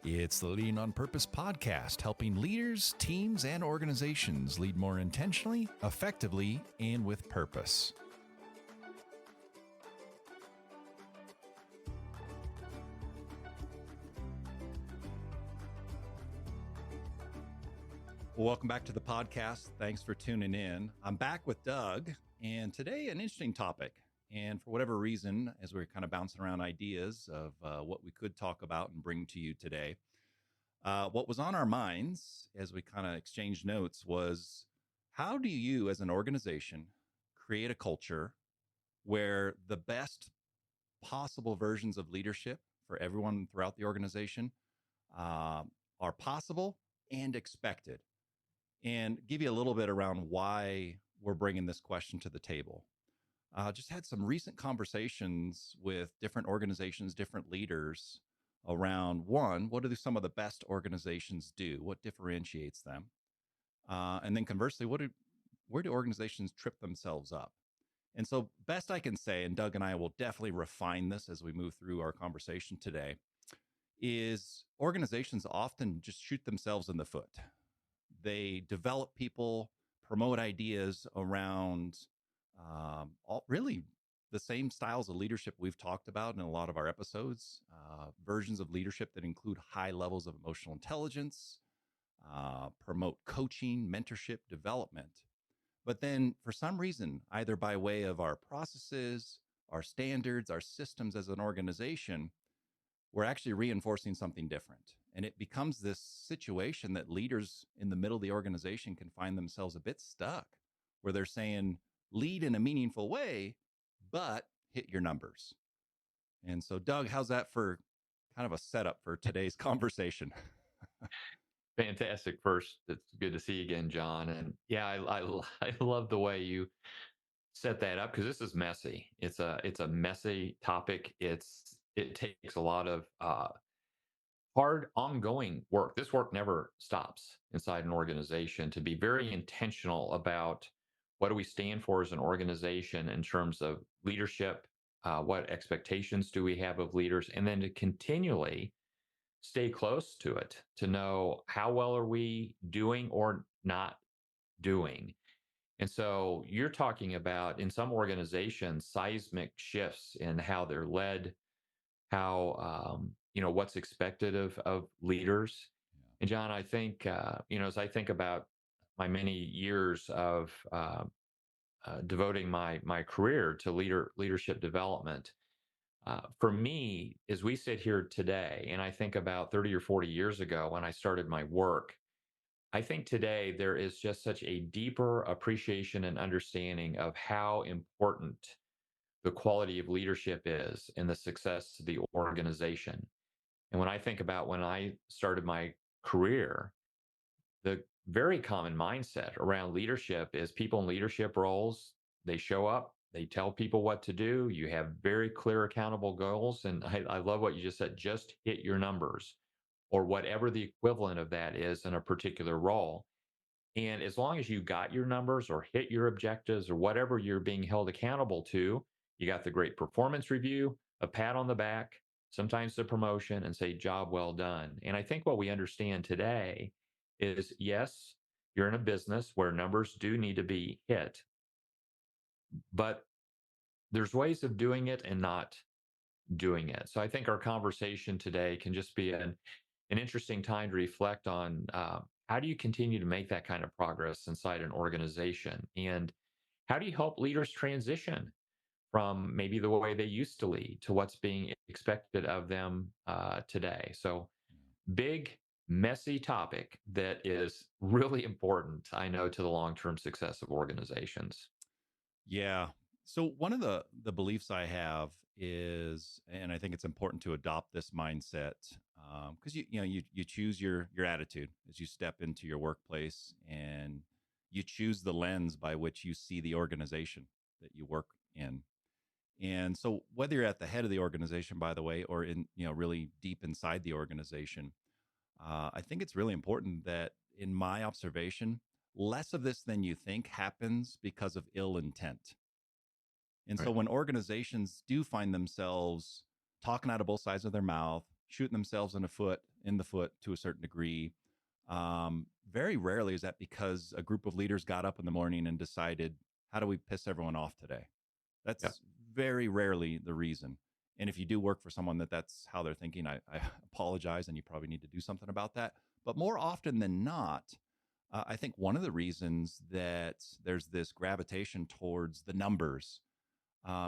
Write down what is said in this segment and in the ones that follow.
It's the Leading on Purpose podcast, helping leaders, teams, and organizations lead more intentionally, effectively, and with purpose. Well, welcome back to the podcast. Thanks for tuning in. I'm back with Doug, and today an interesting topic. And for whatever reason, as we're kind of bouncing around ideas of what we could talk about and bring to you today, what was on our minds as we kind of exchanged notes was, how do you as an organization create a culture where the best possible versions of leadership for everyone throughout the organization are possible and expected? And give you a little bit around why we're bringing this question to the table. Just had some recent conversations with different organizations, different leaders around, one, what do some of the best organizations do? What differentiates them? And then conversely, where do organizations trip themselves up? And so best I can say, and Doug and I will definitely refine this as we move through our conversation today, is organizations often just shoot themselves in the foot. They develop people, promote ideas around really the same styles of leadership we've talked about in a lot of our episodes, versions of leadership that include high levels of emotional intelligence, promote coaching, mentorship, development. But then for some reason, either by way of our processes, our standards, our systems as an organization, we're actually reinforcing something different. And it becomes this situation that leaders in the middle of the organization can find themselves a bit stuck, where they're saying, lead in a meaningful way, but hit your numbers. And so, Doug, how's that for kind of a setup for today's conversation? Fantastic. First, it's good to see you again, John. And yeah, I love the way you set that up, because this is messy. It's a messy topic. It takes a lot of hard ongoing work. This work never stops inside an organization, to be very intentional about what do we stand for as an organization in terms of leadership, what expectations do we have of leaders, and then to continually stay close to it, to know how well are we doing or not doing. And so you're talking about, in some organizations, seismic shifts in how they're led, how what's expected of leaders. And John, I think as I think about my many years of devoting my career to leadership development, for me, as we sit here today, and I think about 30 or 40 years ago when I started my work, I think today there is just such a deeper appreciation and understanding of how important the quality of leadership is in the success of the organization. And when I think about when I started my career, the very common mindset around leadership is people in leadership roles, they show up, they tell people what to do. You have very clear, accountable goals. And I love what you just said, just hit your numbers, or whatever the equivalent of that is in a particular role. And as long as you got your numbers or hit your objectives or whatever you're being held accountable to, you got the great performance review, a pat on the back, sometimes the promotion, and say, job well done. And I think what we understand today is, yes, you're in a business where numbers do need to be hit, but there's ways of doing it and not doing it. So I think our conversation today can just be an interesting time to reflect on how do you continue to make that kind of progress inside an organization, and how do you help leaders transition from maybe the way they used to lead to what's being expected of them today. So big, messy topic that is really important, I know, to the long-term success of organizations. Yeah. So one of the beliefs I have is, and I think it's important to adopt this mindset, because you choose your attitude as you step into your workplace, and you choose the lens by which you see the organization that you work in. And so whether you're at the head of the organization, by the way, or in really deep inside the organization, I think it's really important that, in my observation, less of this than you think happens because of ill intent. And so Right. when organizations do find themselves talking out of both sides of their mouth, shooting themselves in the foot to a certain degree. Very rarely is that because a group of leaders got up in the morning and decided, how do we piss everyone off today? Yeah. That's very rarely the reason. And if you do work for someone that's how they're thinking, I apologize, and you probably need to do something about that. But more often than not, I think one of the reasons that there's this gravitation towards the numbers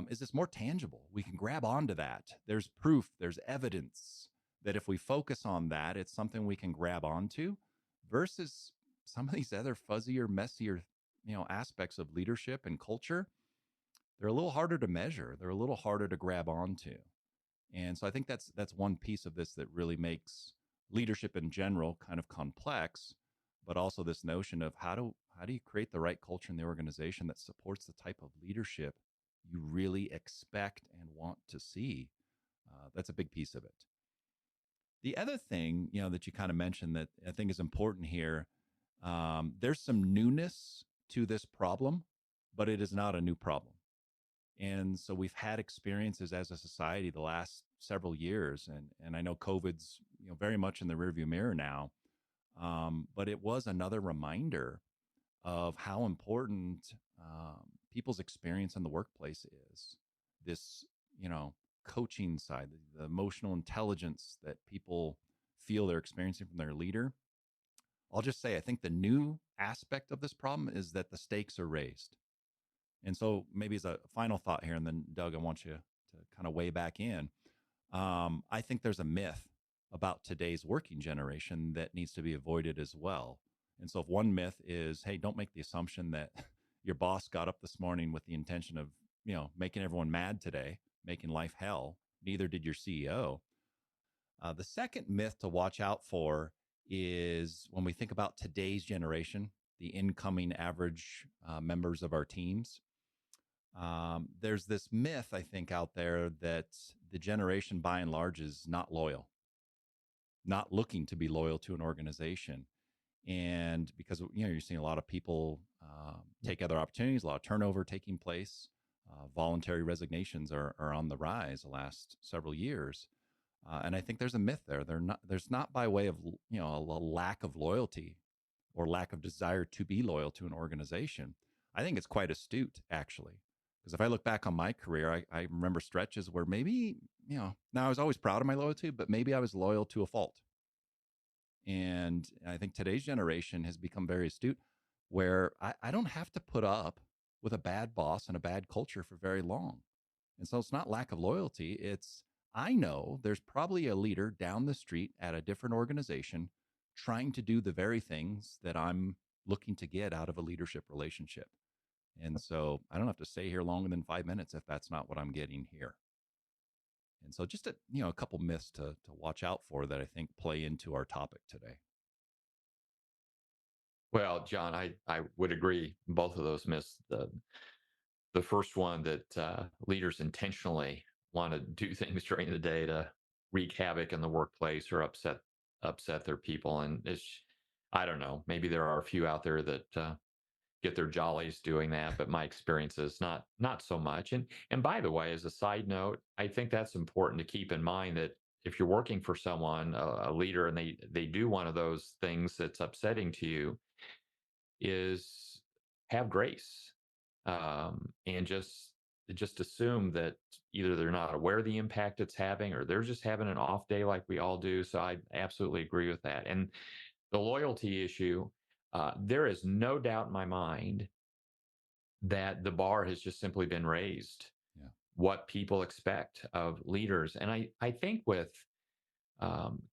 is it's more tangible. We can grab onto that. There's proof, there's evidence that if we focus on that, it's something we can grab onto versus some of these other fuzzier, messier, aspects of leadership and culture. They're a little harder to measure. They're a little harder to grab onto. And so I think that's one piece of this that really makes leadership in general kind of complex, but also this notion of how do you create the right culture in the organization that supports the type of leadership you really expect and want to see. That's a big piece of it. The other thing, that you kind of mentioned that I think is important here, there's some newness to this problem, but it is not a new problem. And so we've had experiences as a society the last several years, and I know COVID's very much in the rearview mirror now, but it was another reminder of how important people's experience in the workplace is. This, coaching side, the emotional intelligence that people feel they're experiencing from their leader. I'll just say, I think the new aspect of this problem is that the stakes are raised. And so, maybe as a final thought here, and then Doug, I want you to kind of weigh back in. I think there's a myth about today's working generation that needs to be avoided as well. And so, if one myth is, hey, don't make the assumption that your boss got up this morning with the intention of, making everyone mad today, making life hell. Neither did your CEO. The second myth to watch out for is when we think about today's generation, the incoming average members of our teams. There's this myth, I think, out there that the generation by and large is not loyal, not looking to be loyal to an organization. And because, you're seeing a lot of people take other opportunities, a lot of turnover taking place. Voluntary resignations are on the rise the last several years. And I think there's a myth there. There's not by way of, a lack of loyalty or lack of desire to be loyal to an organization. I think it's quite astute, actually. Because if I look back on my career, I remember stretches where maybe, now I was always proud of my loyalty, but maybe I was loyal to a fault. And I think today's generation has become very astute where I don't have to put up with a bad boss and a bad culture for very long. And so it's not lack of loyalty. It's, I know there's probably a leader down the street at a different organization trying to do the very things that I'm looking to get out of a leadership relationship. And so I don't have to stay here longer than 5 minutes if that's not what I'm getting here. And so just a couple myths to watch out for that I think play into our topic today. Well, John, I would agree both of those myths. The first one that leaders intentionally want to do things during the day to wreak havoc in the workplace or upset their people, and I don't know, maybe there are a few out there that get their jollies doing that, but my experience is not so much. And by the way, as a side note, I think that's important to keep in mind that if you're working for someone, a leader, and they do one of those things that's upsetting to you, is have grace, and just assume that either they're not aware of the impact it's having or they're just having an off day like we all do. So I absolutely agree with that. And the loyalty issue, there is no doubt in my mind that the bar has just simply been raised. Yeah. What people expect of leaders. And I think with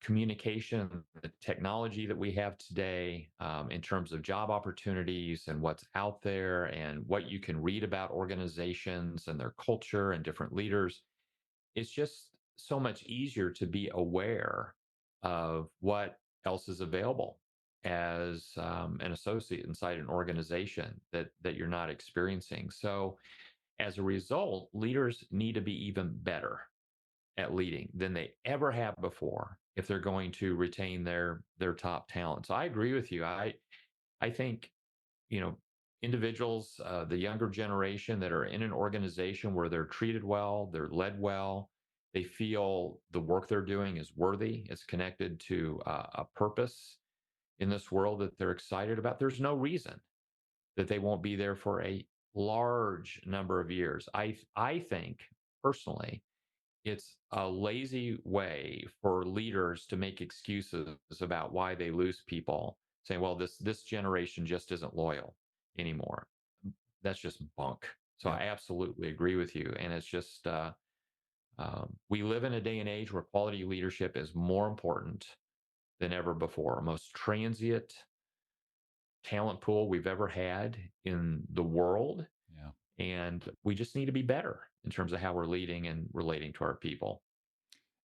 communication, the technology that we have today, in terms of job opportunities and what's out there and what you can read about organizations and their culture and different leaders, it's just so much easier to be aware of what else is available as an associate inside an organization that you're not experiencing. So as a result, leaders need to be even better at leading than they ever have before if they're going to retain their top talent. So I agree with you. I think, individuals, the younger generation that are in an organization where they're treated well, they're led well, They feel the work they're doing is worthy, it's connected to a purpose in this world that they're excited about. There's no reason that they won't be there for a large number of years. I think personally, it's a lazy way for leaders to make excuses about why they lose people, saying, "Well, this generation just isn't loyal anymore." That's just bunk. So Yep. I absolutely agree with you, and it's just we live in a day and age where quality leadership is more important than ever before. Most transient talent pool we've ever had in the world. Yeah. And we just need to be better in terms of how we're leading and relating to our people.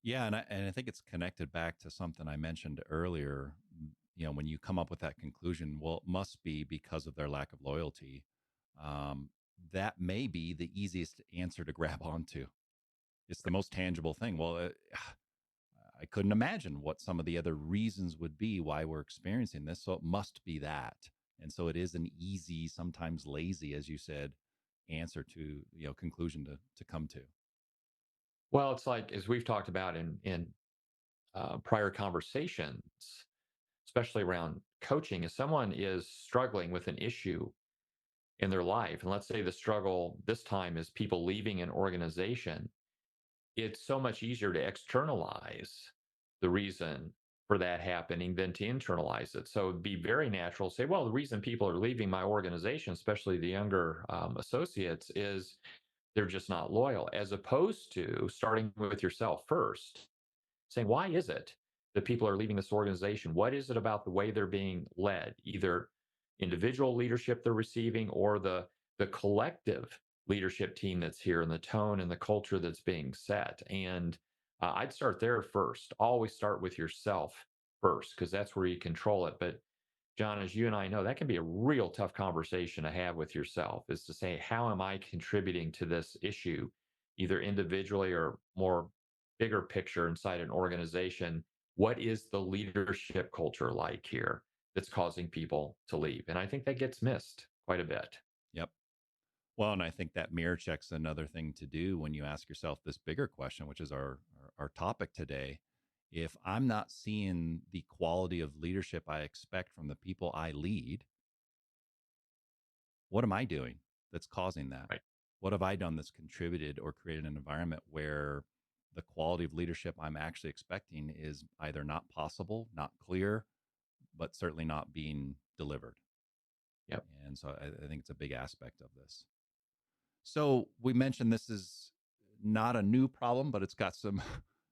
Yeah, and I think it's connected back to something I mentioned earlier. When you come up with that conclusion, well, it must be because of their lack of loyalty. Um, that may be the easiest answer to grab onto. It's the most tangible thing. Well, I couldn't imagine what some of the other reasons would be why we're experiencing this. So it must be that. And so it is an easy, sometimes lazy, as you said, answer to conclusion to come to. Well, it's like, as we've talked about in prior conversations, especially around coaching, if someone is struggling with an issue in their life, and let's say the struggle this time is people leaving an organization, it's so much easier to externalize the reason for that happening than to internalize it. So it'd be very natural to say, well, the reason people are leaving my organization, especially the younger associates, is they're just not loyal, as opposed to starting with yourself first, saying, why is it that people are leaving this organization? What is it about the way they're being led, either individual leadership they're receiving or the collective leadership team that's here and the tone and the culture that's being set? And I'd start there first. Always start with yourself first, because that's where you control it. But John, as you and I know, that can be a real tough conversation to have with yourself, is to say, how am I contributing to this issue, either individually or more bigger picture inside an organization? What is the leadership culture like here that's causing people to leave? And I think that gets missed quite a bit. Yep. Well, and I think that mirror check's another thing to do when you ask yourself this bigger question, which is our topic today. If I'm not seeing the quality of leadership I expect from the people I lead, what am I doing that's causing that? Right. What have I done that's contributed or created an environment where the quality of leadership I'm actually expecting is either not possible, not clear, but certainly not being delivered? Yep. And so I think it's a big aspect of this. So we mentioned this is not a new problem, but it's got some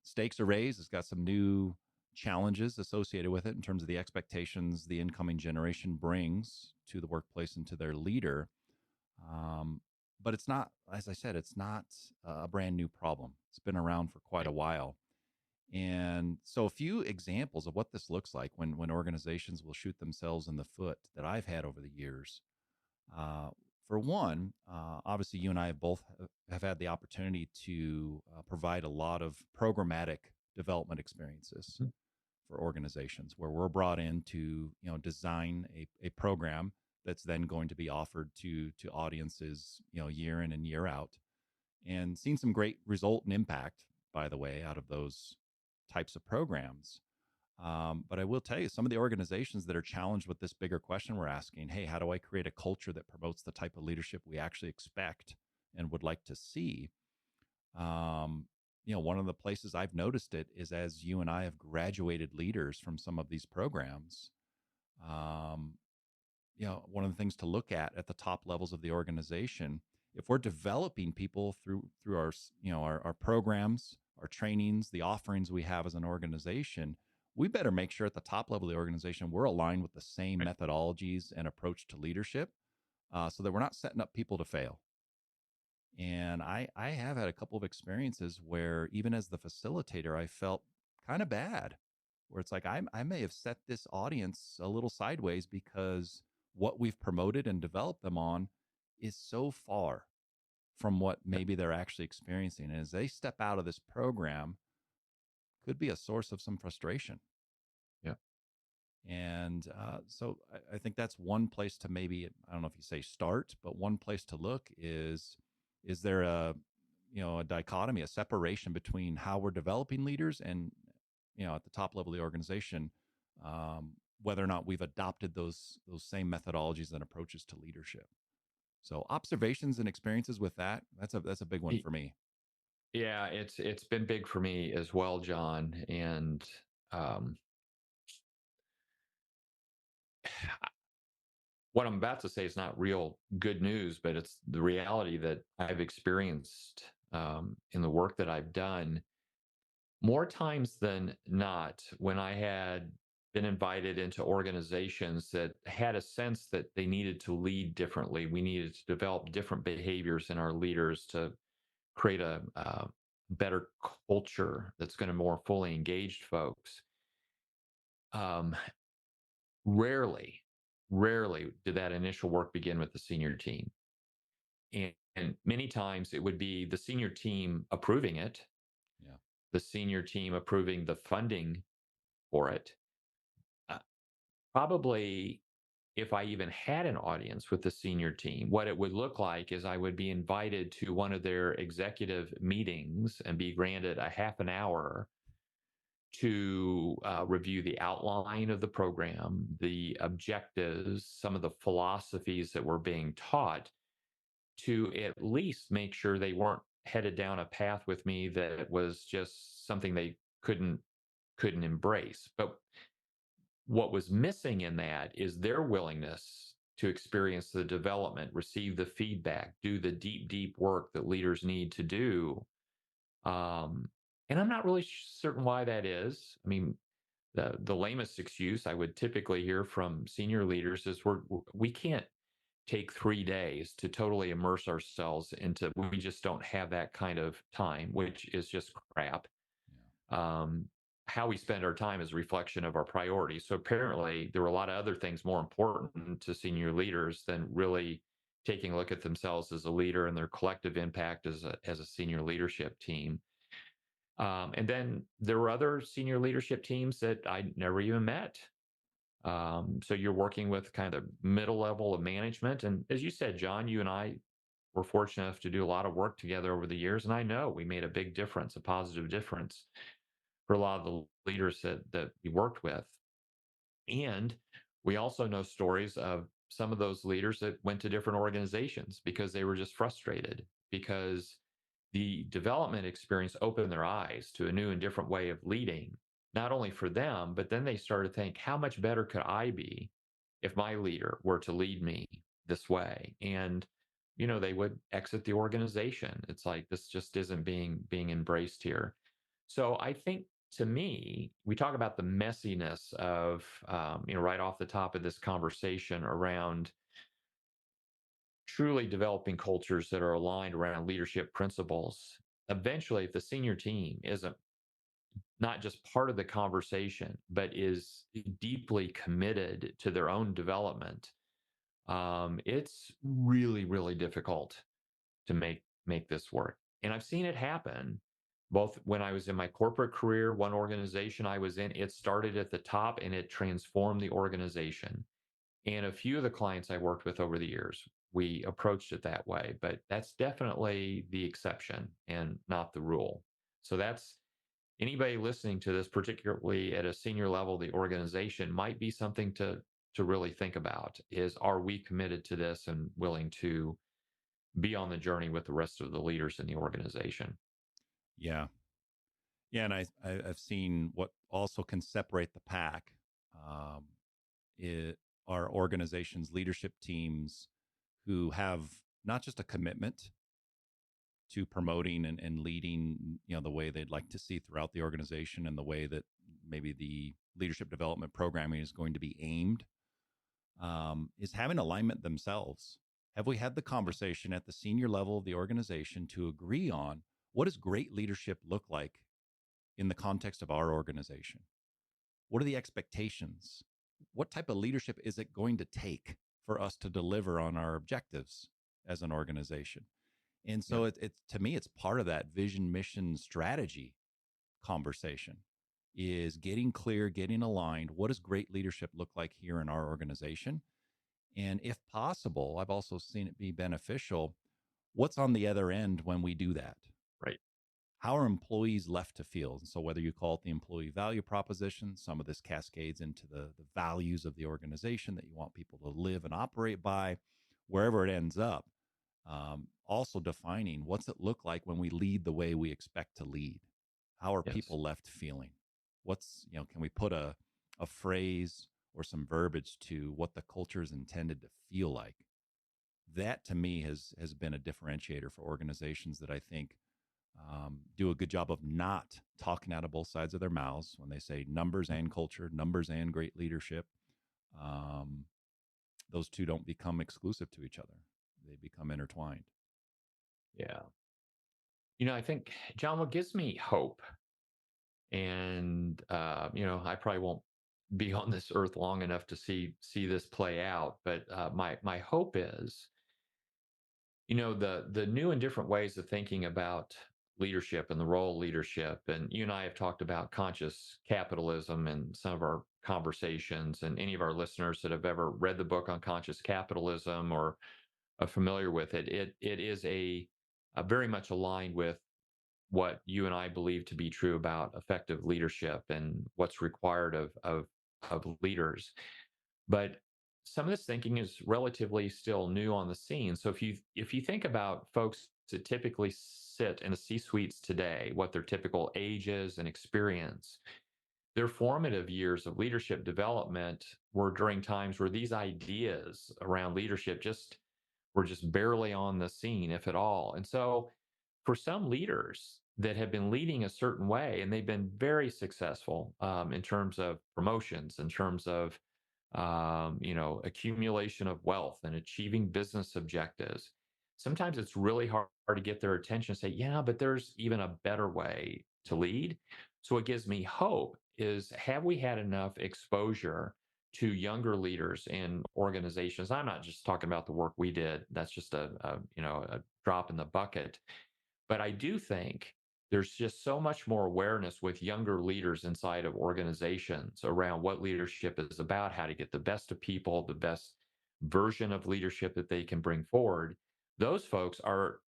stakes are raised. It's got some new challenges associated with it in terms of the expectations the incoming generation brings to the workplace and to their leader. But it's not, as I said, it's not a brand new problem. It's been around for quite a while. And so, a few examples of what this looks like when organizations will shoot themselves in the foot that I've had over the years. Uh, for one, obviously, you and I have both have had the opportunity to provide a lot of programmatic development experiences Mhm. for organizations where we're brought in to design a program that's then going to be offered to audiences year in and year out, and seen some great result and impact, by the way, out of those types of programs. But I will tell you, some of the organizations that are challenged with this bigger question we're asking, hey, how do I create a culture that promotes the type of leadership we actually expect and would like to see? Um, one of the places I've noticed it is as you and I have graduated leaders from some of these programs. Um, one of the things to look at the top levels of the organization, if we're developing people through our our programs, our trainings, the offerings we have as an organization, we better make sure at the top level of the organization we're aligned with the same Right. methodologies and approach to leadership, so that we're not setting up people to fail. And I have had a couple of experiences where even as the facilitator, I felt kind of bad, where it's like I may have set this audience a little sideways because what we've promoted and developed them on is so far from what Yep. maybe they're actually experiencing. And as they step out of this program, could be a source of some frustration. Yep. And so I think that's one place to maybe, I don't know if you say start, but one place to look is there a a dichotomy, a separation between how we're developing leaders and, at the top level of the organization, whether or not we've adopted those same methodologies and approaches to leadership. So observations and experiences with that's a big one for me. Yeah, it's been big for me as well, John. And um, what I'm about to say is not real good news, but it's the reality that I've experienced in the work that I've done. More times than not, when I had been invited into organizations that had a sense that they needed to lead differently, we needed to develop different behaviors in our leaders to create a better culture that's going to more fully engage folks. Um, rarely, rarely did that initial work begin with the senior team. And many times it would be the senior team approving it, Yeah. the senior team approving the funding for it. Uh, Probably, if I even had an audience with the senior team, what it would look like is I would be invited to one of their executive meetings and be granted a half an hour to review the outline of the program, the objectives, some of the philosophies that were being taught, to at least make sure they weren't headed down a path with me that was just something they couldn't embrace. But what was missing in that is their willingness to experience the development, receive the feedback, do the deep work that leaders need to do. And I'm not really certain why that is. I mean, the lamest excuse I would typically hear from senior leaders is we can't take 3 days to totally immerse ourselves into, we just don't have that kind of time, which is just crap. Um, how we spend our time is a reflection of our priorities. So apparently there were a lot of other things more important to senior leaders than really taking a look at themselves as a leader and their collective impact as a senior leadership team. And then there were other senior leadership teams that I never even met. So you're working with kind of middle level of management. And as you said, John, you and I were fortunate enough to do a lot of work together over the years. And I know we made a big difference, a positive difference for a lot of the leaders that we worked with. And we also know stories of some of those leaders that went to different organizations because they were just frustrated, because the development experience opened their eyes to a new and different way of leading, not only for them, but then they started to think, how much better could I be if my leader were to lead me this way? And they would exit the organization. It's like, this just isn't being embraced here. So I think, to me, we talk about the messiness of right off the top of this conversation around truly developing cultures that are aligned around leadership principles. Eventually, if the senior team isn't not just part of the conversation, but is deeply committed to their own development, it's really, really difficult to make this work. And I've seen it happen both when I was in my corporate career. One organization I was in, it started at the top and it transformed the organization. And a few of the clients I worked with over the years, we approached it that way, but that's definitely the exception and not the rule. So that's anybody listening to this, particularly at a senior level of the organization, might be something to really think about is, are we committed to this and willing to be on the journey with the rest of the leaders in the organization? Yeah. Yeah. And I've seen what also can separate the pack. Um, it, are organizations, leadership teams who have not just a commitment to promoting and leading, the way they'd like to see throughout the organization and the way that maybe the leadership development programming is going to be aimed, is having alignment themselves. Have we had the conversation at the senior level of the organization to agree on what does great leadership look like in the context of our organization? What are the expectations? What type of leadership is it going to take for us to deliver on our objectives as an organization? And Yeah. so it's to me, it's part of that vision, mission, strategy conversation is getting clear, getting aligned. What does great leadership look like here in our organization? And if possible, I've also seen it be beneficial. What's on the other end when we do that? how are employees left to feel? And so whether you call it the employee value proposition, some of this cascades into the values of the organization that you want people to live and operate by, wherever it ends up. Also defining what's it look like when we lead the way we expect to lead. How are Yes. people left feeling? Can we put a phrase or some verbiage to what the culture is intended to feel like? That to me has been a differentiator for organizations that I think do a good job of not talking out of both sides of their mouths when they say numbers and culture, numbers and great leadership. Um, those two don't become exclusive to each other; they become intertwined. Yeah. I think, John, what gives me hope, and I probably won't be on this earth long enough to see this play out, but my hope is, the new and different ways of thinking about leadership and the role of leadership. And you and I have talked about conscious capitalism in some of our conversations, and any of our listeners that have ever read the book on conscious capitalism or are familiar with it, it is a very much aligned with what you and I believe to be true about effective leadership and what's required of leaders. But some of this thinking is relatively still new on the scene. So if you think about folks that typically sit in the C suites today, what their typical age is and experience, their formative years of leadership development were during times where these ideas around leadership were just barely on the scene, if at all. And so for some leaders that have been leading a certain way, and they've been very successful in terms of promotions, in terms of accumulation of wealth and achieving business objectives. Sometimes it's really hard to get their attention and say, yeah, but there's even a better way to lead. So what gives me hope is, have we had enough exposure to younger leaders in organizations? I'm not just talking about the work we did. That's just a drop in the bucket. But I do think there's just so much more awareness with younger leaders inside of organizations around what leadership is about, how to get the best of people, the best version of leadership that they can bring forward. Those folks are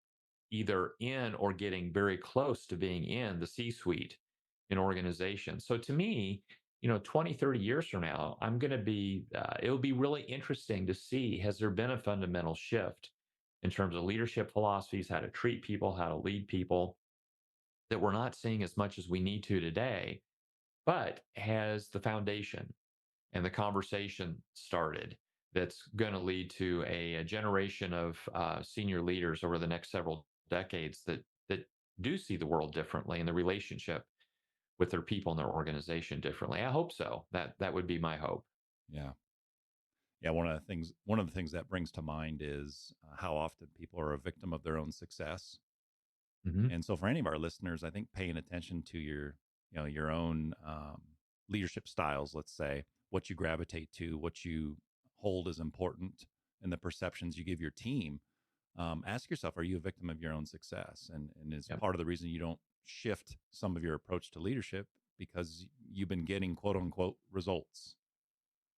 either in or getting very close to being in the C-suite in organizations. So to me, 20, 30 years from now, it'll be really interesting to see, has there been a fundamental shift in terms of leadership philosophies, how to treat people, how to lead people, that we're not seeing as much as we need to today, but has the foundation and the conversation started that's going to lead to a generation of senior leaders over the next several decades that do see the world differently and the relationship with their people and their organization differently. I hope so. That would be my hope. Yeah. Yeah, one of the things that brings to mind is how often people are a victim of their own success. Mm-hmm. And so for any of our listeners, I think paying attention to your own leadership styles, let's say, what you gravitate to, what you hold as important, and the perceptions you give your team. Ask yourself, are you a victim of your own success? And is Yep. part of the reason you don't shift some of your approach to leadership because you've been getting quote unquote results.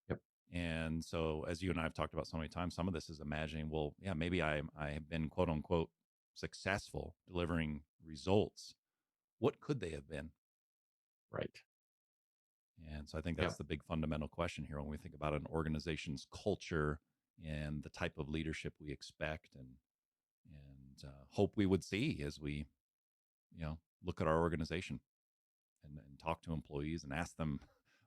Yep. And so, as you and I have talked about so many times, some of this is imagining, well, yeah, maybe I have been quote unquote successful delivering results. What could they have been? Right. And so, I think that's Yep. the big fundamental question here when we think about an organization's culture and the type of leadership we expect and hope we would see as we look at our organization and talk to employees and ask them,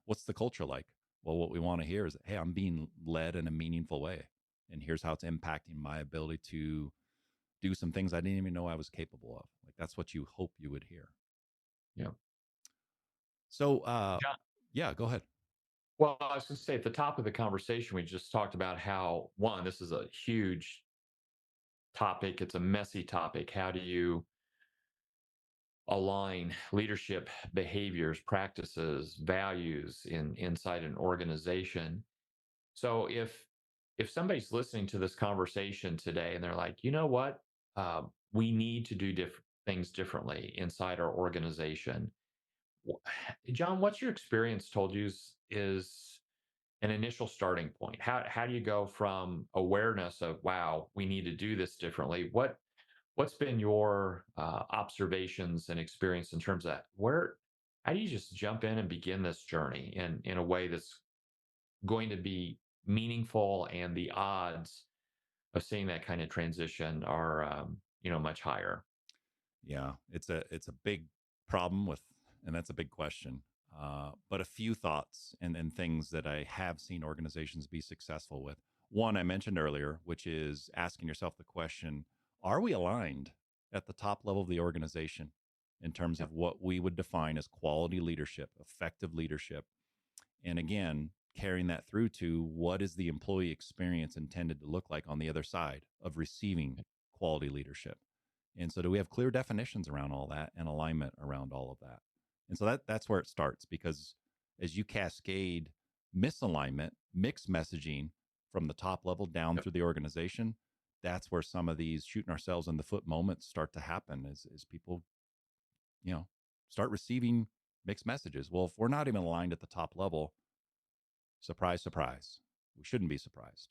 what's the culture like? Well, what we want to hear is, hey, I'm being led in a meaningful way. And here's how it's impacting my ability to do some things I didn't even know I was capable of. Like, that's what you hope you would hear. Yep. So, John, yeah, go ahead. well, I was going to say, at the top of the conversation, we just talked about how, one, this is a huge topic. It's a messy topic. How do you align leadership behaviors, practices, values inside an organization? So if somebody's listening to this conversation today and they're like, you know what, we need to do things differently inside our organization. John, what's your experience told you is an initial starting point? How do you go from awareness of, wow, we need to do this differently? What's been your observations and experience in terms of how do you just jump in and begin this journey in a way that's going to be meaningful, and the odds of seeing that kind of transition are, much higher? Yeah, it's a big problem with, and that's a big question. But a few thoughts and things that I have seen organizations be successful with. One I mentioned earlier, which is asking yourself the question: are we aligned at the top level of the organization in terms Yep. of what we would define as quality leadership, effective leadership? And again, carrying that through to what is the employee experience intended to look like on the other side of receiving quality leadership? And so do we have clear definitions around all that and alignment around all of that? And so that's where it starts, because as you cascade misalignment, mixed messaging from the top level down Yep. through the organization, that's where some of these shooting ourselves in the foot moments start to happen as people, you know, start receiving mixed messages. Well, if we're not even aligned at the top level, surprise, surprise, we shouldn't be surprised.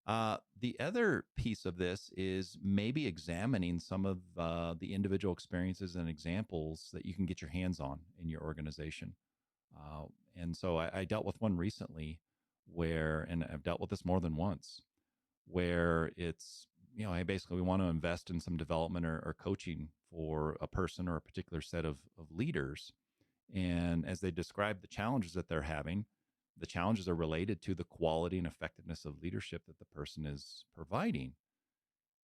The other piece of this is maybe examining some of the individual experiences and examples that you can get your hands on in your organization. Uh, and so I dealt with one recently where, and I've dealt with this more than once, where it's, hey, basically we want to invest in some development or coaching for a person or a particular set of leaders. And as they describe the challenges that they're having, the challenges are related to the quality and effectiveness of leadership that the person is providing.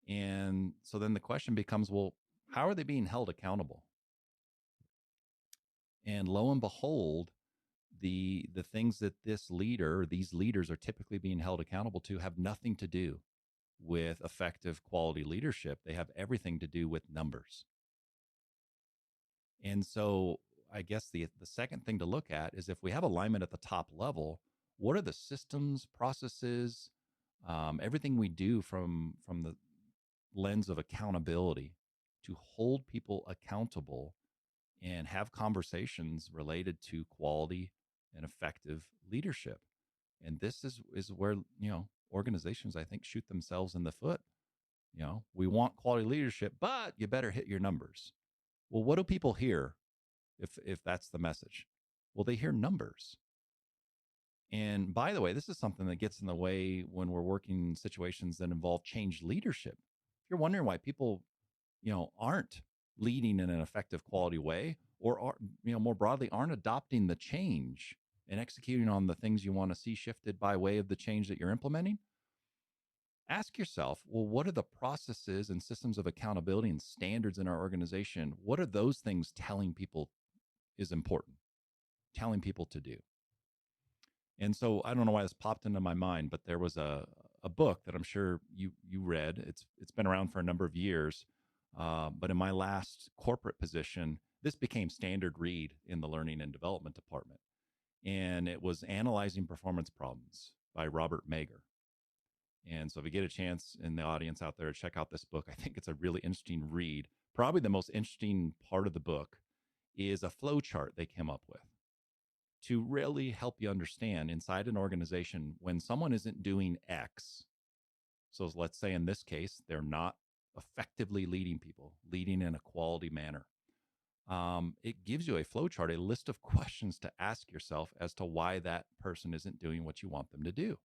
And so then the question becomes, well, how are they being held accountable? And lo and behold, the things that these leaders are typically being held accountable to have nothing to do with effective quality leadership. They have everything to do with numbers. And so I guess the second thing to look at is, if we have alignment at the top level, what are the systems, processes, everything we do from the lens of accountability to hold people accountable and have conversations related to quality and effective leadership. And this is where, organizations, I think, shoot themselves in the foot. We want quality leadership, but you better hit your numbers. Well, what do people hear if that's the message? Well, they hear numbers. And by the way, this is something that gets in the way when we're working in situations that involve change leadership. If you're wondering why people, aren't leading in an effective quality way, or are, more broadly, aren't adopting the change and executing on the things you want to see shifted by way of the change that you're implementing, ask yourself, well, what are the processes and systems of accountability and standards in our organization? What are those things telling people is important, telling people to do? And so I don't know why this popped into my mind, but there was a book that I'm sure you read. It's been around for a number of years, but in my last corporate position, this became standard read in the learning and development department, and it was Analyzing Performance Problems by Robert Mager. And so if you get a chance in the audience out there to check out this book, I think it's a really interesting read. Probably the most interesting part of the book is a flow chart they came up with to really help you understand inside an organization when someone isn't doing X. So let's say in this case, they're not effectively leading people, leading in a quality manner. It gives you a flow chart, a list of questions to ask yourself as to why that person isn't doing what you want them to do.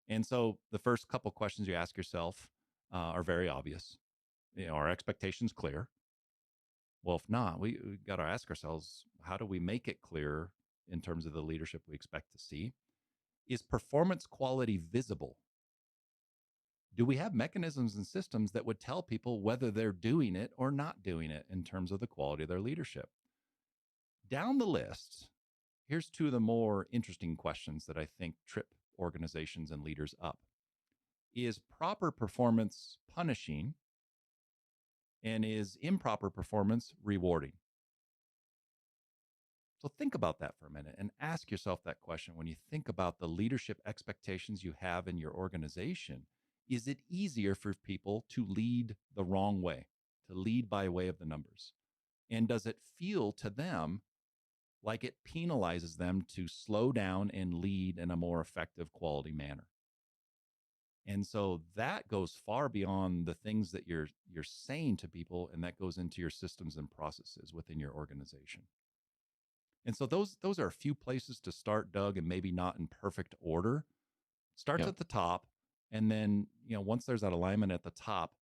And so the first couple questions you ask yourself are very obvious. Are expectations clear? Well, if not, we got to ask ourselves, how do we make it clear in terms of the leadership we expect to see? Is performance quality visible? Do we have mechanisms and systems that would tell people whether they're doing it or not doing it in terms of the quality of their leadership? Down the list, here's two of the more interesting questions that I think trip organizations and leaders up. Is proper performance punishing, and is improper performance rewarding? So think about that for a minute and ask yourself that question when you think about the leadership expectations you have in your organization. Is it easier for people to lead the wrong way, to lead by way of the numbers? And does it feel to them like it penalizes them to slow down and lead in a more effective quality manner? And so that goes far beyond the things that you're saying to people, and that goes into your systems and processes within your organization. And so those are a few places to start, Doug, and maybe not in perfect order. Starts Yep. at the top, and then once there's that alignment at the top,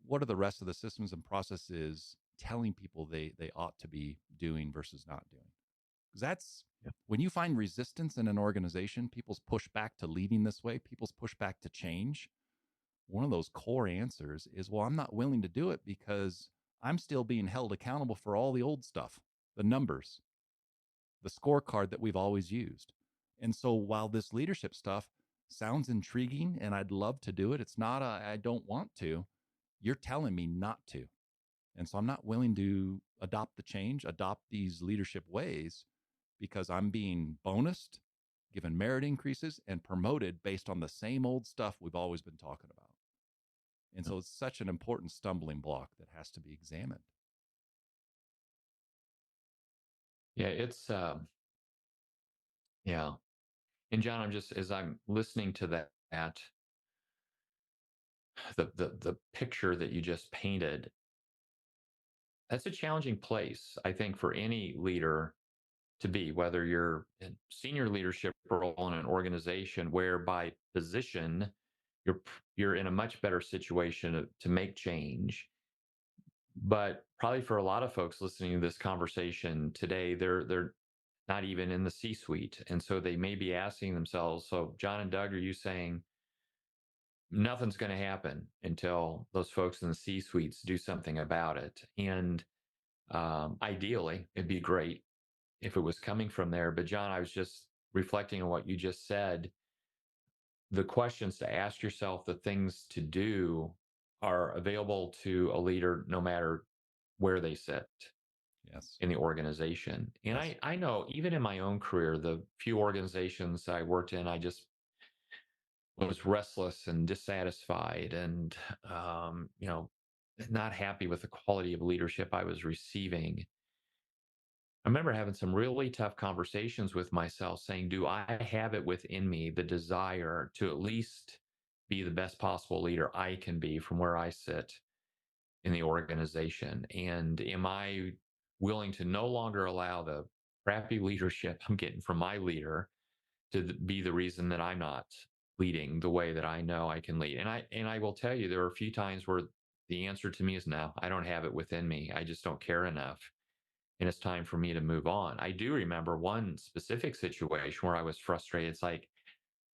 what are the rest of the systems and processes telling people they ought to be doing versus not doing? Because that's Yep. when you find resistance in an organization, people's pushback to leading this way, people's pushback to change. One of those core answers is, well, I'm not willing to do it because I'm still being held accountable for all the old stuff, the numbers, the scorecard that we've always used. And so while this leadership stuff sounds intriguing and I'd love to do it, it's not I don't want to. You're telling me not to. And so I'm not willing to adopt the change, adopt these leadership ways because I'm being bonused, given merit increases, and promoted based on the same old stuff we've always been talking about. And so it's such an important stumbling block that has to be examined. Yeah, it's yeah. And John, I'm just as I'm listening to that, the picture that you just painted, that's a challenging place, I think, for any leader to be, whether you're in senior leadership role in an organization where by position you're in a much better situation to make change. But probably for a lot of folks listening to this conversation today, they're not even in the C-suite. And so they may be asking themselves, so John and Doug, are you saying nothing's going to happen until those folks in the C-suites do something about it? And ideally, it'd be great if it was coming from there. But John, I was just reflecting on what you just said. The questions to ask yourself, the things to do are available to a leader no matter where they sit Yes. in the organization. And Yes. I know even in my own career, the few organizations I worked in, I just was restless and dissatisfied and, not happy with the quality of leadership I was receiving. I remember having some really tough conversations with myself saying, do I have it within me, the desire to at least be the best possible leader I can be from where I sit in the organization? And am I willing to no longer allow the crappy leadership I'm getting from my leader to be the reason that I'm not leading the way that I know I can lead? And I will tell you, there are a few times where the answer to me is no, I don't have it within me. I just don't care enough. And it's time for me to move on. I do remember one specific situation where I was frustrated. It's like,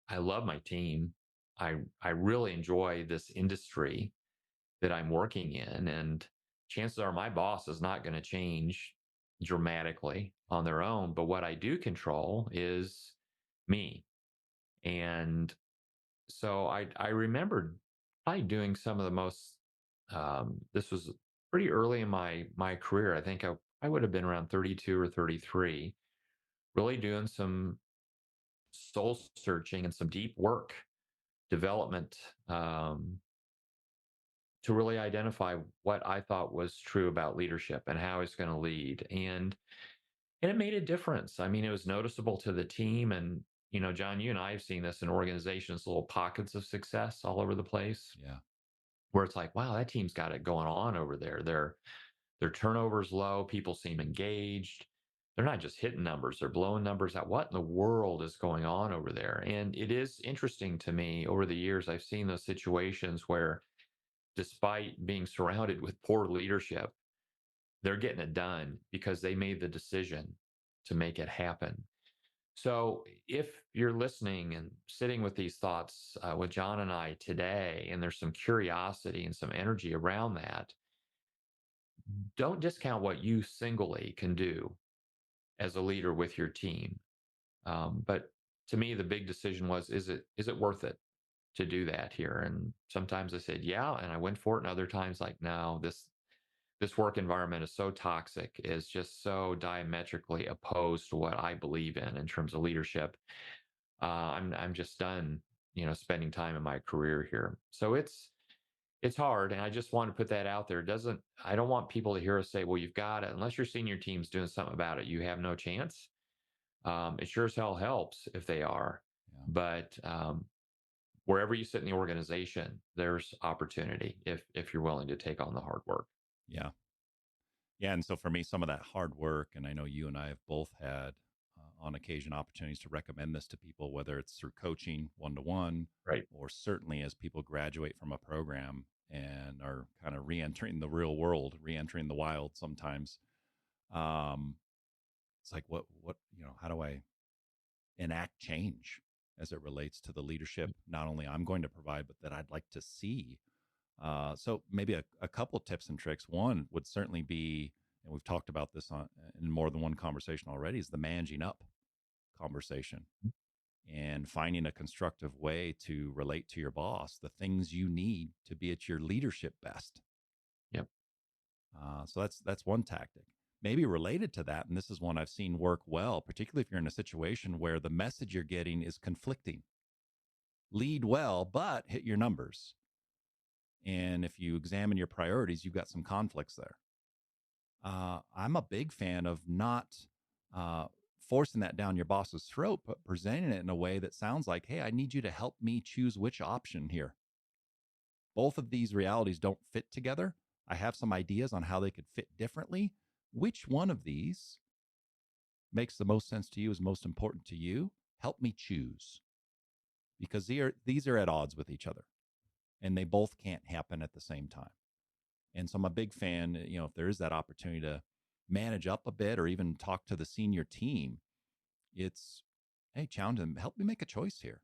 I love my team. I really enjoy this industry that I'm working in. And chances are my boss is not going to change dramatically on their own. But what I do control is me. And so I remembered probably doing some of the most, this was pretty early in my career. I think I would have been around 32 or 33, really doing some soul searching and some deep work development to really identify what I thought was true about leadership and how I was going to lead. And it made a difference. I mean, it was noticeable to the team. And, John, you and I have seen this in organizations, little pockets of success all over the place. Yeah. Where it's like, wow, that team's got it going on over there. Their turnover's low. People seem engaged. They're not just hitting numbers, they're blowing numbers out. What in the world is going on over there? And it is interesting to me over the years, I've seen those situations where, despite being surrounded with poor leadership, they're getting it done because they made the decision to make it happen. So if you're listening and sitting with these thoughts with John and I today, and there's some curiosity and some energy around that, don't discount what you singly can do as a leader with your team. But to me, the big decision was, is it worth it to do that here? And sometimes I said, yeah, and I went for it. And other times, like, no, this work environment is so toxic, is just so diametrically opposed to what I believe in terms of leadership. I'm just done, spending time in my career here. So it's hard, and I just want to put that out there. I don't want people to hear us say, well, you've got it. Unless your senior team's doing something about it, you have no chance. It sure as hell helps if they are. Yeah. But wherever you sit in the organization, there's opportunity if you're willing to take on the hard work. Yeah. Yeah. And so for me, some of that hard work, and I know you and I have both had on occasion opportunities to recommend this to people, whether it's through coaching one to one, Right. or certainly as people graduate from a program and are kind of re entering the real world, re entering the wild sometimes. Um, it's like, how do I enact change as it relates to the leadership, not only I'm going to provide, but that I'd like to see? So maybe a couple tips and tricks. One would certainly be, and we've talked about this in more than one conversation already, is the managing up conversation and finding a constructive way to relate to your boss, the things you need to be at your leadership best. Yep. So that's one tactic. Maybe related to that, and this is one I've seen work well, particularly if you're in a situation where the message you're getting is conflicting. Lead well, but hit your numbers. And if you examine your priorities, you've got some conflicts there. I'm a big fan of not forcing that down your boss's throat, but presenting it in a way that sounds like, hey, I need you to help me choose which option here. Both of these realities don't fit together. I have some ideas on how they could fit differently. Which one of these makes the most sense to you, is most important to you? Help me choose. Because these are at odds with each other, and they both can't happen at the same time. And so I'm a big fan, if there is that opportunity to manage up a bit or even talk to the senior team, it's, hey, challenge them, help me make a choice here.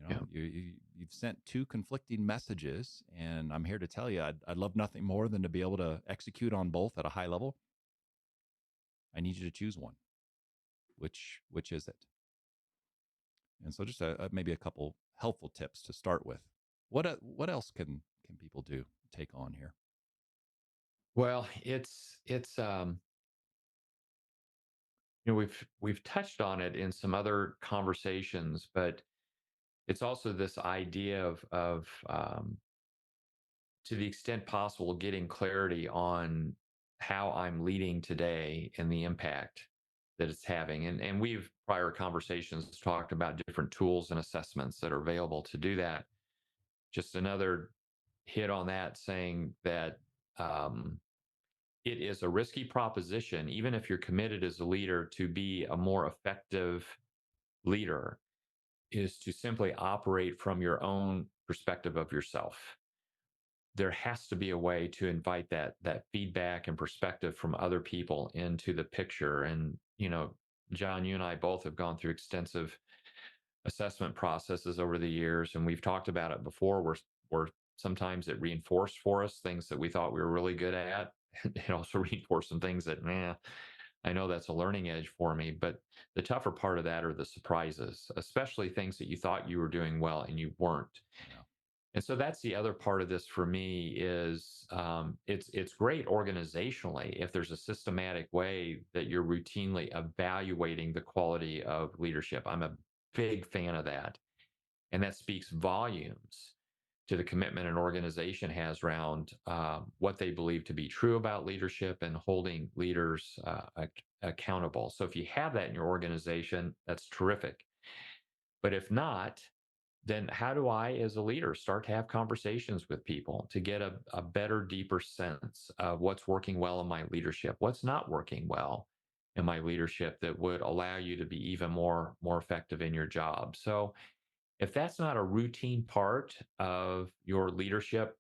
Yeah. You've sent two conflicting messages, and I'm here to tell you, I'd love nothing more than to be able to execute on both at a high level. I need you to choose one. Which is it? And so just maybe a couple helpful tips to start with. What else can people do, take on here? Well, it's we've touched on it in some other conversations, but it's also this idea of to the extent possible, getting clarity on how I'm leading today and the impact that it's having. And we've prior conversations talked about different tools and assessments that are available to do that. Just another hit on that, saying that it is a risky proposition, even if you're committed as a leader to be a more effective leader, is to simply operate from your own perspective of yourself. There has to be a way to invite that feedback and perspective from other people into the picture. And John, you and I both have gone through extensive assessment processes over the years, and we've talked about it before, where sometimes it reinforced for us things that we thought we were really good at. It also reinforced some things that, I know that's a learning edge for me. But the tougher part of that are the surprises, especially things that you thought you were doing well and you weren't. Yeah. And so that's the other part of this for me is it's great organizationally if there's a systematic way that you're routinely evaluating the quality of leadership. I'm a big fan of that. And that speaks volumes to the commitment an organization has around what they believe to be true about leadership and holding leaders accountable. So if you have that in your organization, that's terrific. But if not, then how do I, as a leader, start to have conversations with people to get a better, deeper sense of what's working well in my leadership, what's not working well in my leadership that would allow you to be even more effective in your job? So if that's not a routine part of your leadership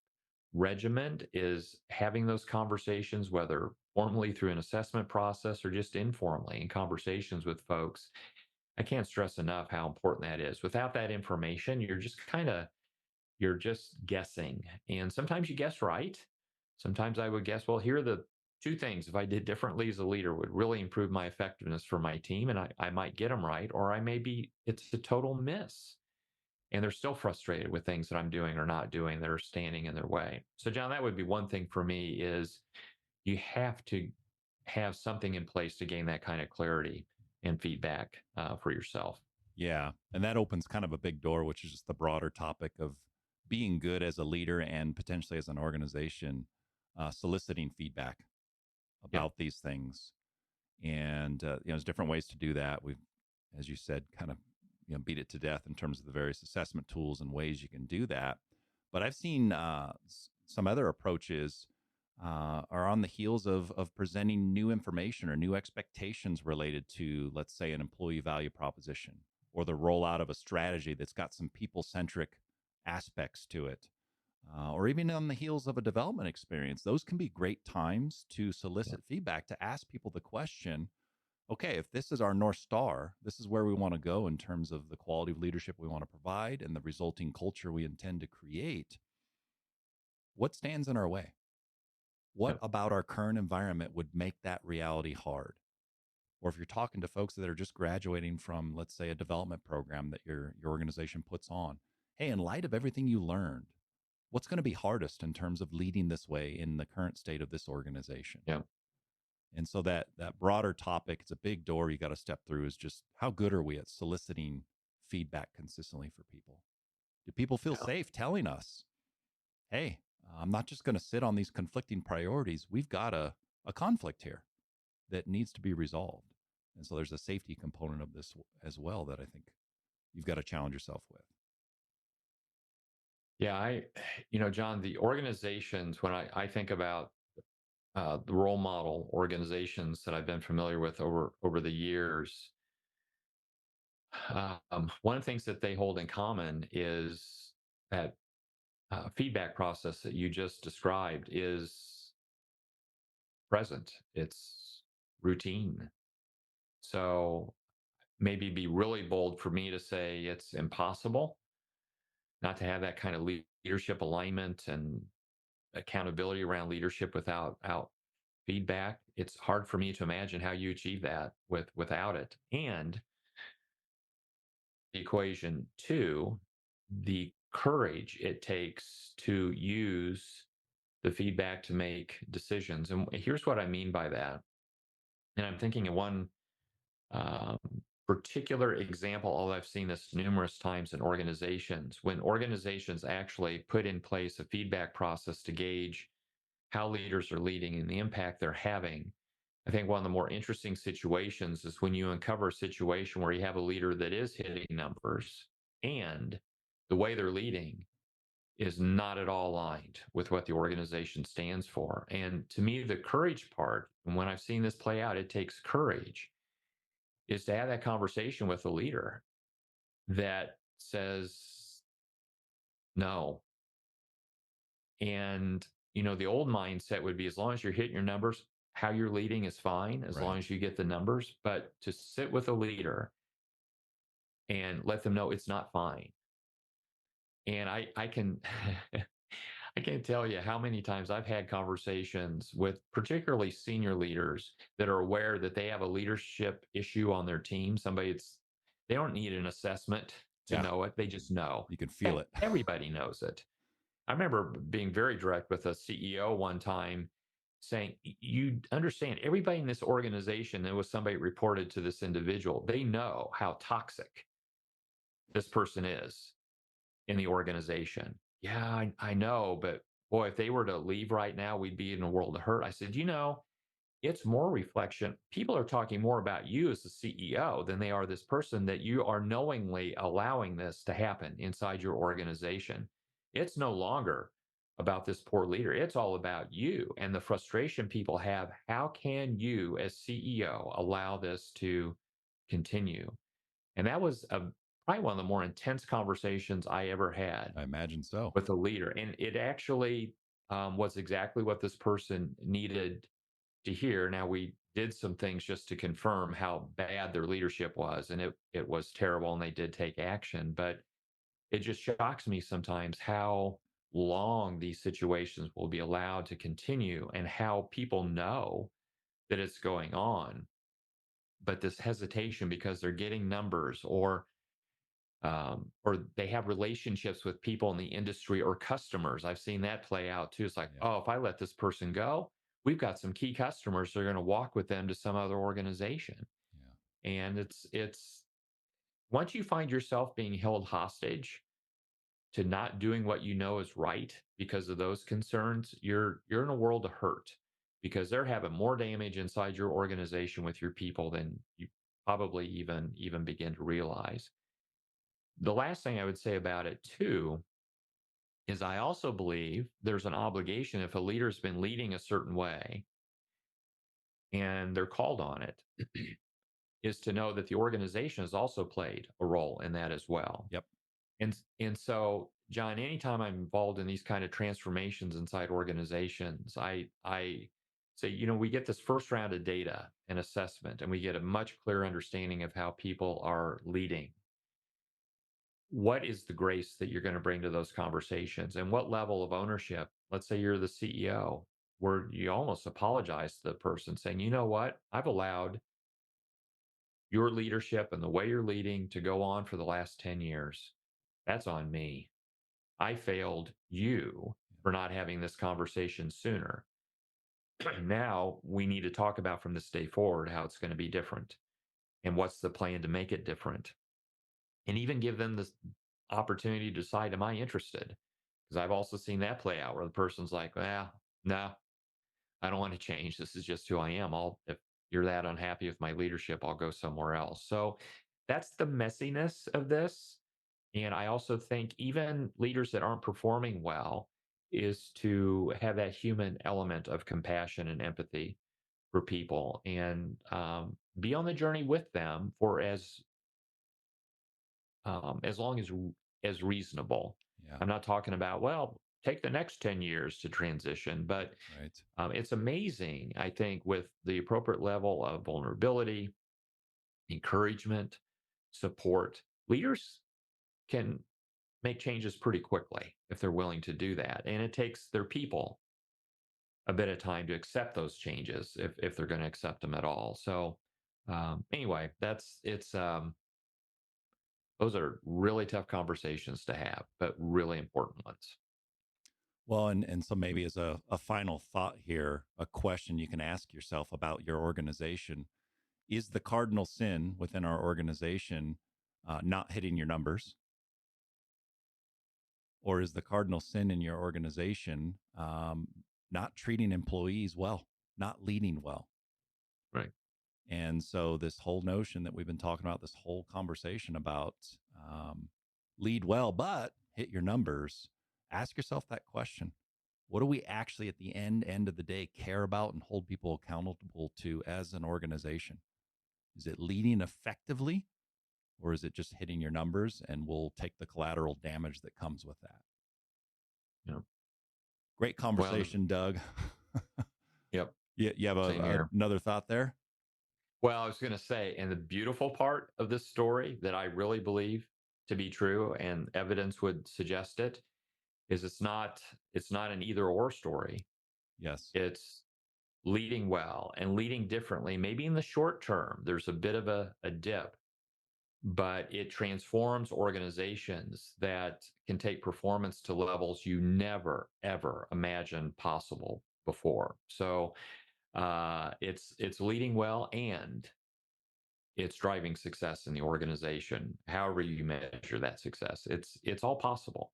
regimen, is having those conversations, whether formally through an assessment process or just informally in conversations with folks, I can't stress enough how important that is. Without that information, you're just guessing. And sometimes you guess right. Sometimes I would guess, well, here are the two things if I did differently as a leader would really improve my effectiveness for my team. And I might get them right, or it's a total miss. And they're still frustrated with things that I'm doing or not doing that are standing in their way. So, John, that would be one thing for me, is you have to have something in place to gain that kind of clarity and feedback for yourself. Yeah. And that opens kind of a big door, which is just the broader topic of being good as a leader and potentially as an organization, soliciting feedback about these things. And, there's different ways to do that. We've, as you said, kind of beat it to death in terms of the various assessment tools and ways you can do that. But I've seen some other approaches are on the heels of presenting new information or new expectations related to, let's say, an employee value proposition or the rollout of a strategy that's got some people centric aspects to it. Or even on the heels of a development experience, those can be great times to solicit feedback, to ask people the question, okay, if this is our North Star, this is where we want to go in terms of the quality of leadership we want to provide and the resulting culture we intend to create. What stands in our way? What about our current environment would make that reality hard? Or if you're talking to folks that are just graduating from, let's say, a development program that your organization puts on, hey, in light of everything you learned, what's going to be hardest in terms of leading this way in the current state of this organization? Yeah. And so that broader topic, it's a big door you got to step through, is just how good are we at soliciting feedback consistently for people? Do people feel safe telling us, hey, I'm not just going to sit on these conflicting priorities. We've got a conflict here that needs to be resolved. And so there's a safety component of this as well that I think you've got to challenge yourself with. Yeah, John, the organizations, when I think about the role model organizations that I've been familiar with over the years, one of the things that they hold in common is that feedback process that you just described is present. It's routine. So maybe be really bold for me to say it's impossible not to have that kind of leadership alignment and accountability around leadership without feedback. It's hard for me to imagine how you achieve that without it. And the equation two, the courage it takes to use the feedback to make decisions. And here's what I mean by that. And I'm thinking of one um, particular example, although I've seen this numerous times in organizations, when organizations actually put in place a feedback process to gauge how leaders are leading and the impact they're having. I think one of the more interesting situations is when you uncover a situation where you have a leader that is hitting numbers and the way they're leading is not at all aligned with what the organization stands for. And to me, the courage part, and when I've seen this play out, it takes courage, is to have that conversation with a leader that says no. And, the old mindset would be as long as you're hitting your numbers, how you're leading is fine, as long as you get the numbers. But to sit with a leader and let them know it's not fine. And I can I can't tell you how many times I've had conversations with particularly senior leaders that are aware that they have a leadership issue on their team. They don't need an assessment to know it. They just know. You can feel it. Everybody knows it. I remember being very direct with a CEO one time saying, you understand, everybody in this organization, there was somebody reported to this individual, they know how toxic this person is in the organization. Yeah, I know, but boy, if they were to leave right now, we'd be in a world of hurt. I said, it's more reflection. People are talking more about you as the CEO than they are this person that you are knowingly allowing this to happen inside your organization. It's no longer about this poor leader. It's all about you and the frustration people have. How can you, as CEO, allow this to continue? And that was probably one of the more intense conversations I ever had. I imagine so. With a leader. And it actually was exactly what this person needed to hear. Now, we did some things just to confirm how bad their leadership was, and it was terrible, and they did take action. But it just shocks me sometimes how long these situations will be allowed to continue and how people know that it's going on. But this hesitation because they're getting numbers or they have relationships with people in the industry or customers. I've seen that play out too. It's like, oh, if I let this person go, we've got some key customers. They're going to walk with them to some other organization. Yeah. And it's once you find yourself being held hostage to not doing what you know is right because of those concerns, you're in a world of hurt because they're having more damage inside your organization with your people than you probably even begin to realize. the last thing I would say about it too is I also believe there's an obligation if a leader's been leading a certain way and they're called on it, is to know that the organization has also played a role in that as well. Yep. And so, John, anytime I'm involved in these kind of transformations inside organizations, I say, we get this first round of data and assessment, and we get a much clearer understanding of how people are leading. What is the grace that you're going to bring to those conversations, and what level of ownership? Let's say you're the CEO, where you almost apologize to the person saying, you know what, I've allowed your leadership and the way you're leading to go on for the last 10 years. That's on me. I failed you for not having this conversation sooner. Now we need to talk about from this day forward how it's going to be different and what's the plan to make it different. And even give them this opportunity to decide, am I interested? Because I've also seen that play out where the person's like, well, no, I don't want to change. This is just who I am. If you're that unhappy with my leadership, I'll go somewhere else. So that's the messiness of this. And I also think even leaders that aren't performing well is to have that human element of compassion and empathy for people and be on the journey with them for as long as reasonable. Yeah. I'm not talking about, well, take the next 10 years to transition, but Right. it's amazing, I think, with the appropriate level of vulnerability, encouragement, support, leaders can make changes pretty quickly if they're willing to do that. And it takes their people a bit of time to accept those changes if they're going to accept them at all. So anyway, those are really tough conversations to have, but really important ones. Well, and so maybe as a final thought here, a question you can ask yourself about your organization: is the cardinal sin within our organization not hitting your numbers? Or is the cardinal sin in your organization not treating employees well, not leading well? Right. And so this whole notion that we've been talking about, this whole conversation about lead well, but hit your numbers, ask yourself that question. What do we actually at the end of the day care about and hold people accountable to as an organization? Is it leading effectively, or is it just hitting your numbers, and we'll take the collateral damage that comes with that? Yep. Great conversation, Doug. Yep. You have another thought there? Well, I was going to say, and the beautiful part of this story that I really believe to be true, and evidence would suggest it, is it's not an either or story. Yes. It's leading well and leading differently. Maybe in the short term, there's a bit of a dip, but it transforms organizations that can take performance to levels you never, ever imagined possible before. So it's leading well and it's driving success in the organization. However you measure that success, it's all possible.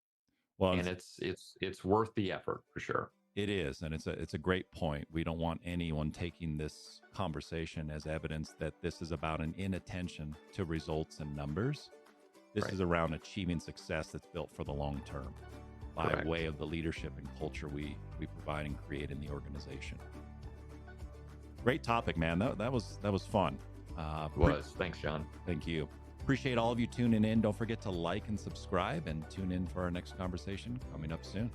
Well, and it's worth the effort for sure. It is, and it's a great point. We don't want anyone taking this conversation as evidence that this is about an inattention to results and numbers. This is around achieving success that's built for the long term by way of the leadership and culture we provide and create in the organization. Great topic, man. That was fun. Thanks, John. Thank you. Appreciate all of you tuning in. Don't forget to like and subscribe and tune in for our next conversation coming up soon.